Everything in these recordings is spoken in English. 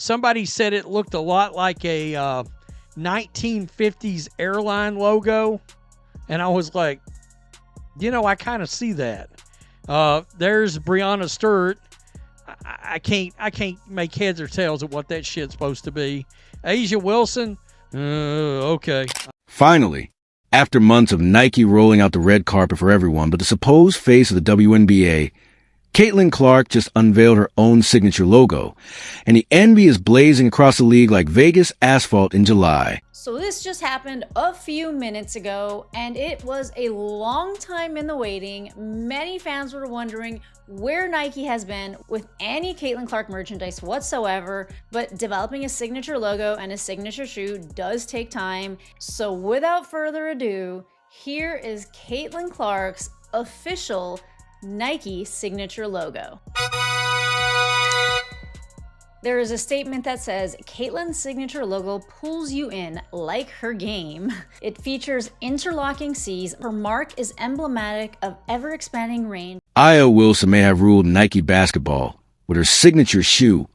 Somebody said it looked a lot like a 1950s airline logo, and I was like, I kind of see that. There's Breonna Stewart. I can't make heads or tails of what that shit's supposed to be. Asia Wilson, okay. Finally, after months of Nike rolling out the red carpet for everyone but the supposed face of the WNBA, Caitlin Clark just unveiled her own signature logo, and the envy is blazing across the league like Vegas asphalt in July. So this just happened a few minutes ago, and it was a long time in the waiting. Many fans were wondering where Nike has been with any Caitlin Clark merchandise whatsoever, but developing a signature logo and a signature shoe does take time. So without further ado, here is Caitlin Clark's official Nike signature logo. There is a statement that says, Caitlin's signature logo pulls you in like her game. It features interlocking C's. Her mark is emblematic of ever-expanding range. Aya Wilson may have ruled Nike basketball with her signature shoe,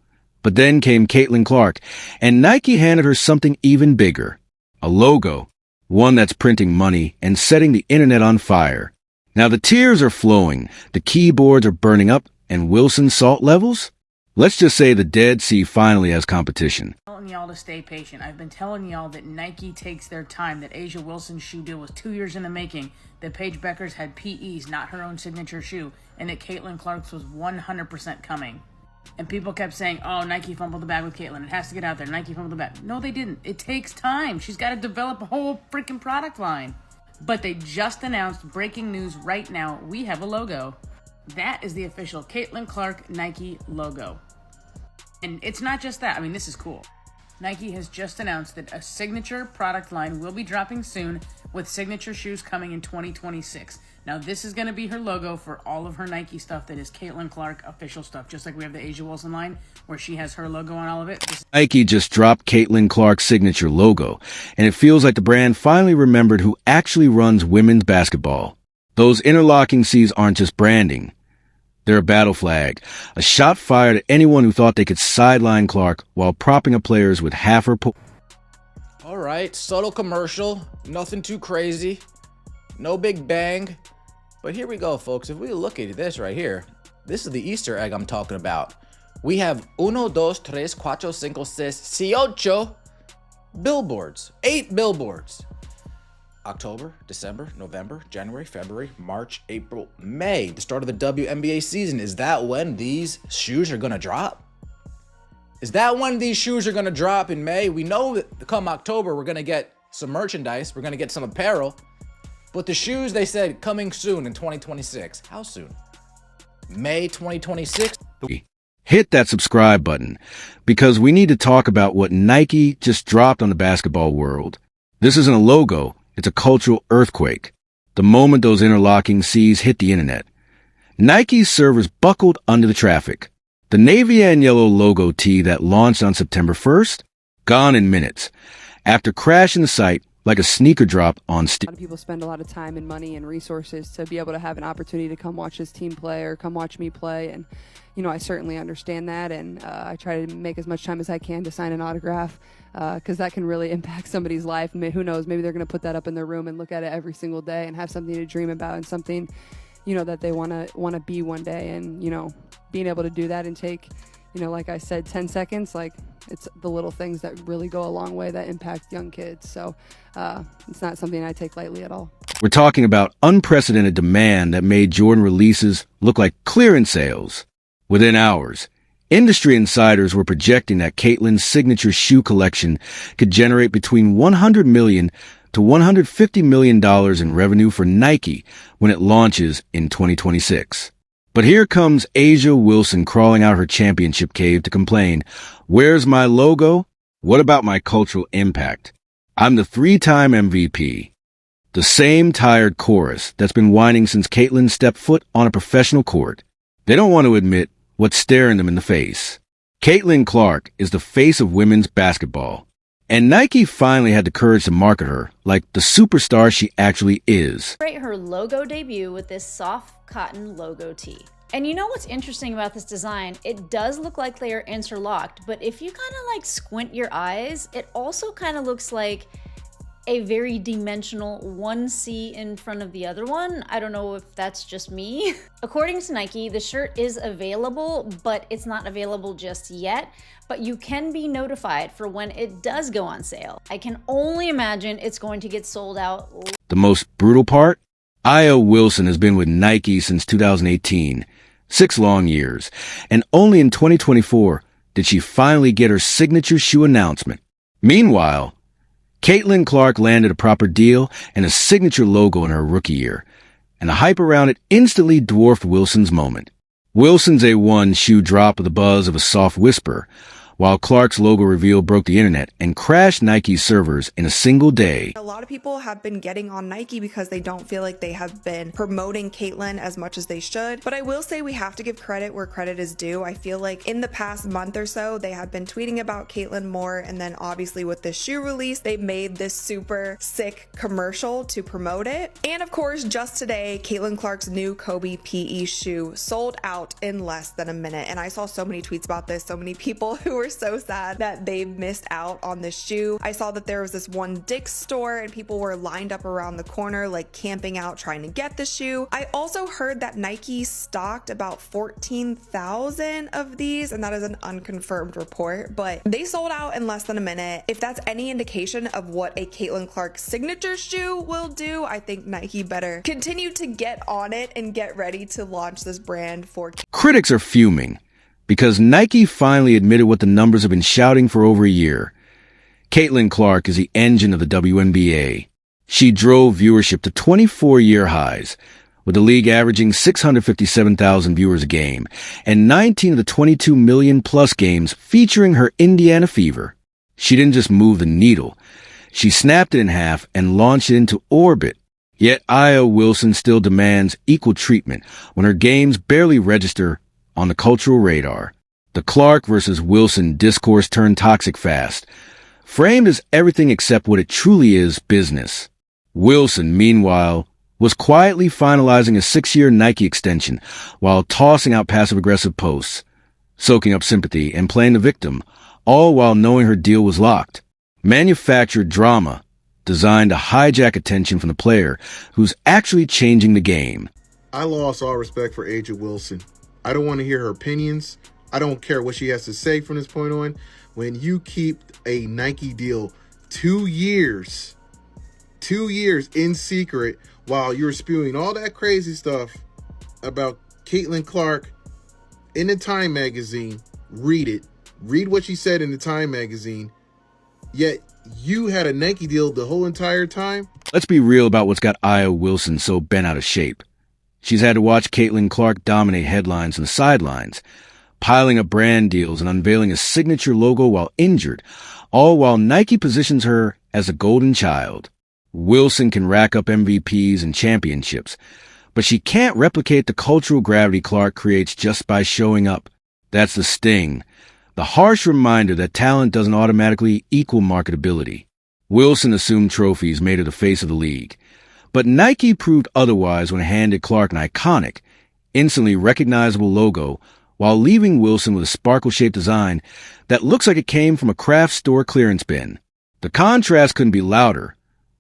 but then came Caitlin Clark, and Nike handed her something even bigger, a logo, one that's printing money and setting the internet on fire. Now the tears are flowing, the keyboards are burning up, and Wilson's salt levels? Let's just say the Dead Sea finally has competition. I'm telling y'all to stay patient. I've been telling y'all that Nike takes their time, that Asia Wilson's shoe deal was 2 years in the making, that Paige Beckers had PEs, not her own signature shoe, and that Caitlin Clark's was 100% coming. And people kept saying, oh, Nike fumbled the bag with Caitlin. It has to get out there. Nike fumbled the bag. No, they didn't. It takes time. She's got to develop a whole freaking product line. But they just announced, breaking news right now, we have a logo. That is the official Caitlin Clark Nike logo. And it's not just that. I mean, this is cool. Nike has just announced that a signature product line will be dropping soon, with signature shoes coming in 2026. Now, this is going to be her logo for all of her Nike stuff that is Caitlin Clark official stuff, just like we have the Asia Wilson line where she has her logo on all of it. Nike just dropped Caitlin Clark's signature logo, and it feels like the brand finally remembered who actually runs women's basketball. Those interlocking C's aren't just branding. They're a battle flag, a shot fired at anyone who thought they could sideline Clark while propping up players with half her All right, subtle commercial, nothing too crazy, no big bang. But here we go, folks. If we look at this right here, this is the Easter egg I'm talking about. We have 1, 2, 3, 4, 5, 6, 8 billboards. 8 billboards. October, December, November, January, February, March, April, May, the start of the WNBA season. Is that when these shoes are going to drop? Is that when these shoes are going to drop in May? We know that come October, we're going to get some merchandise. We're going to get some apparel. But the shoes, they said, coming soon in 2026. How soon? May 2026? Hit that subscribe button, because we need to talk about what Nike just dropped on the basketball world. This isn't a logo. It's a cultural earthquake. The moment those interlocking C's hit the internet, Nike's servers buckled under the traffic. The navy and yellow logo tee that launched on September 1st, gone in minutes, after crashing the site like a sneaker drop on Steam. A lot of people spend a lot of time and money and resources to be able to have an opportunity to come watch this team play or come watch me play. And, I certainly understand that. And I try to make as much time as I can to sign an autograph because that can really impact somebody's life. I mean, who knows? Maybe they're going to put that up in their room and look at it every single day and have something to dream about and something, that they want to be one day. And, being able to do that and take, like I said, 10 seconds, like it's the little things that really go a long way that impact young kids. So it's not something I take lightly at all. We're talking about unprecedented demand that made Jordan releases look like clearance sales. Within hours, industry insiders were projecting that Caitlin's signature shoe collection could generate between $100 million to $150 million in revenue for Nike when it launches in 2026. But here comes Asia Wilson crawling out her championship cave to complain, "Where's my logo? What about my cultural impact? I'm the 3-time MVP." The same tired chorus that's been whining since Caitlin stepped foot on a professional court. They don't want to admit what's staring them in the face. Caitlin Clark is the face of women's basketball, and Nike finally had the courage to market her like the superstar she actually is. Celebrate her logo debut with this soft cotton logo tee. And you know what's interesting about this design? It does look like they are interlocked, but if you kind of like squint your eyes, it also kind of looks like a very dimensional one C in front of the other one. I don't know if that's just me. According to Nike, the shirt is available, but it's not available just yet. But you can be notified for when it does go on sale. I can only imagine it's going to get sold out. The most brutal part? Aya Wilson has been with Nike since 2018, 6 long years, and only in 2024 did she finally get her signature shoe announcement. Meanwhile, Caitlin Clark landed a proper deal and a signature logo in her rookie year, and the hype around it instantly dwarfed Wilson's moment. Wilson's A1 shoe dropped with the buzz of a soft whisper, while Clark's logo reveal broke the internet and crashed Nike's servers in a single day. A lot of people have been getting on Nike because they don't feel like they have been promoting Caitlin as much as they should. But I will say we have to give credit where credit is due. I feel like in the past month or so, they have been tweeting about Caitlin more. And then obviously with this shoe release, they made this super sick commercial to promote it. And of course, just today, Caitlin Clark's new Kobe PE shoe sold out in less than a minute. And I saw so many tweets about this, so many people who were so sad that they missed out on this shoe. I saw that there was this one Dick's store and people were lined up around the corner, like camping out trying to get the shoe. I also heard that Nike stocked about 14,000 of these, and that is an unconfirmed report, but they sold out in less than a minute. If that's any indication of what a Caitlin Clark signature shoe will do, I think Nike better continue to get on it and get ready to launch this brand for. Critics are fuming because Nike finally admitted what the numbers have been shouting for over a year. Caitlin Clark is the engine of the WNBA. She drove viewership to 24-year highs, with the league averaging 657,000 viewers a game, and 19 of the 22 million-plus games featuring her Indiana Fever. She didn't just move the needle. She snapped it in half and launched it into orbit. Yet Aya Wilson still demands equal treatment when her games barely register on the cultural radar. The Clark versus Wilson discourse turned toxic fast, framed as everything except what it truly is, business. Wilson, meanwhile, was quietly finalizing a 6-year Nike extension while tossing out passive-aggressive posts, soaking up sympathy and playing the victim, all while knowing her deal was locked. Manufactured drama designed to hijack attention from the player who's actually changing the game. I lost all respect for A'ja Wilson. I don't want to hear her opinions. I don't care what she has to say from this point on. When you keep a Nike deal 2 years in secret while you're spewing all that crazy stuff about Caitlin Clark in the Time magazine, read it. Read what she said in the Time magazine. Yet you had a Nike deal the whole entire time. Let's be real about what's got Aya Wilson so bent out of shape. She's had to watch Caitlin Clark dominate headlines and the sidelines, piling up brand deals and unveiling a signature logo while injured, all while Nike positions her as a golden child. Wilson can rack up MVPs and championships, but she can't replicate the cultural gravity Clark creates just by showing up. That's the sting, the harsh reminder that talent doesn't automatically equal marketability. Wilson assumed trophies made her the face of the league, but Nike proved otherwise when it handed Clark an iconic, instantly recognizable logo while leaving Wilson with a sparkle-shaped design that looks like it came from a craft store clearance bin. The contrast couldn't be louder.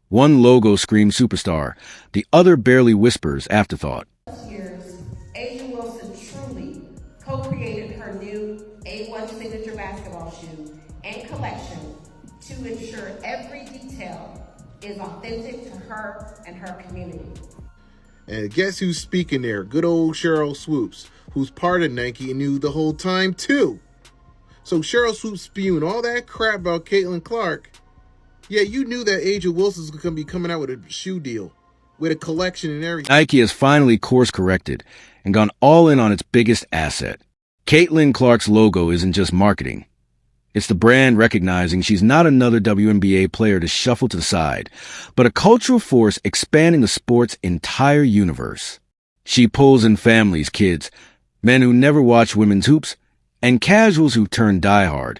One logo screams superstar, the other barely whispers afterthought. Years, A'ja Wilson truly co-created her new A1 signature basketball shoe and collection to ensure every detail is authentic to her and her community. And guess who's speaking there? Good old Cheryl Swoops, who's part of Nike and knew the whole time too. So Cheryl Swoops spewing all that crap about Caitlin Clark. Yeah, you knew that A'ja Wilson's going to be coming out with a shoe deal, with a collection and everything. Nike has finally course-corrected and gone all in on its biggest asset. Caitlin Clark's logo isn't just marketing. It's the brand recognizing she's not another WNBA player to shuffle to the side, but a cultural force expanding the sport's entire universe. She pulls in families, kids, men who never watch women's hoops, and casuals who turn diehard,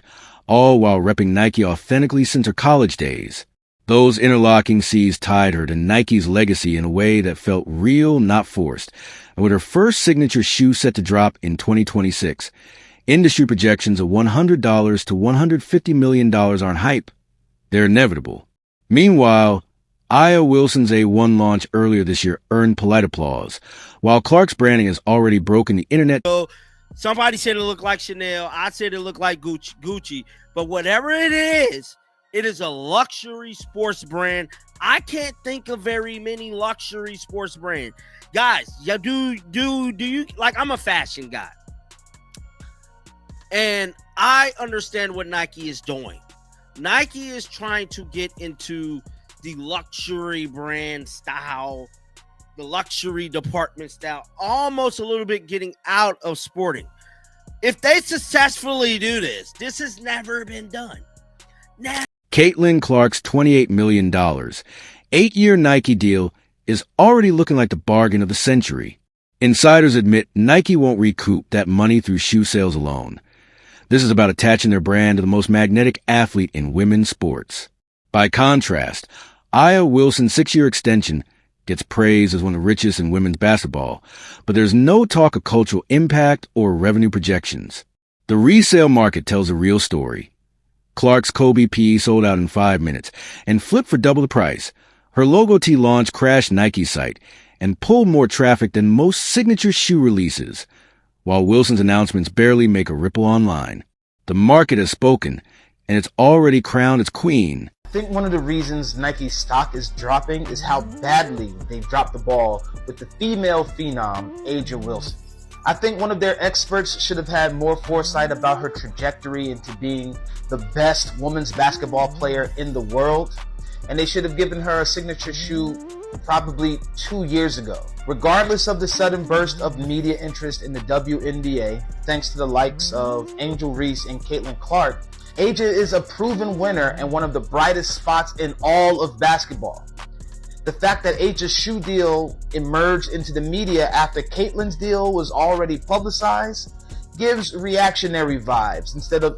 all while repping Nike authentically since her college days. Those interlocking seas tied her to Nike's legacy in a way that felt real, not forced. And with her first signature shoe set to drop in 2026, industry projections of $100 to $150 million aren't hype. They're inevitable. Meanwhile, Aya Wilson's A1 launch earlier this year earned polite applause, while Clark's branding has already broken the internet. So somebody said it looked like Chanel. I said it looked like Gucci. But whatever it is a luxury sports brand. I can't think of very many luxury sports brands. Guys, yeah, do you like, I'm a fashion guy. And I understand what Nike is doing. Nike is trying to get into the luxury brand style, the luxury department style, almost a little bit getting out of sporting. If they successfully do this, this has never been done. Caitlin Clark's $28 million, 8-year Nike deal is already looking like the bargain of the century. Insiders admit Nike won't recoup that money through shoe sales alone. This is about attaching their brand to the most magnetic athlete in women's sports. By contrast, Aya Wilson's 6-year extension gets praised as one of the richest in women's basketball, but there's no talk of cultural impact or revenue projections. The resale market tells a real story. Clark's Kobe P sold out in 5 minutes and flipped for double the price. Her logo tee launch crashed Nike's site and pulled more traffic than most signature shoe releases, while Wilson's announcements barely make a ripple online. The market has spoken, and it's already crowned its queen. I think one of the reasons Nike's stock is dropping is how badly they've dropped the ball with the female phenom, A'ja Wilson. I think one of their experts should have had more foresight about her trajectory into being the best women's basketball player in the world, and they should have given her a signature shoe probably 2 years ago. Regardless of the sudden burst of media interest in the WNBA, thanks to the likes of Angel Reese and Caitlin Clark, A'ja is a proven winner and one of the brightest spots in all of basketball. The fact that A'ja's shoe deal emerged into the media after Caitlin's deal was already publicized gives reactionary vibes instead of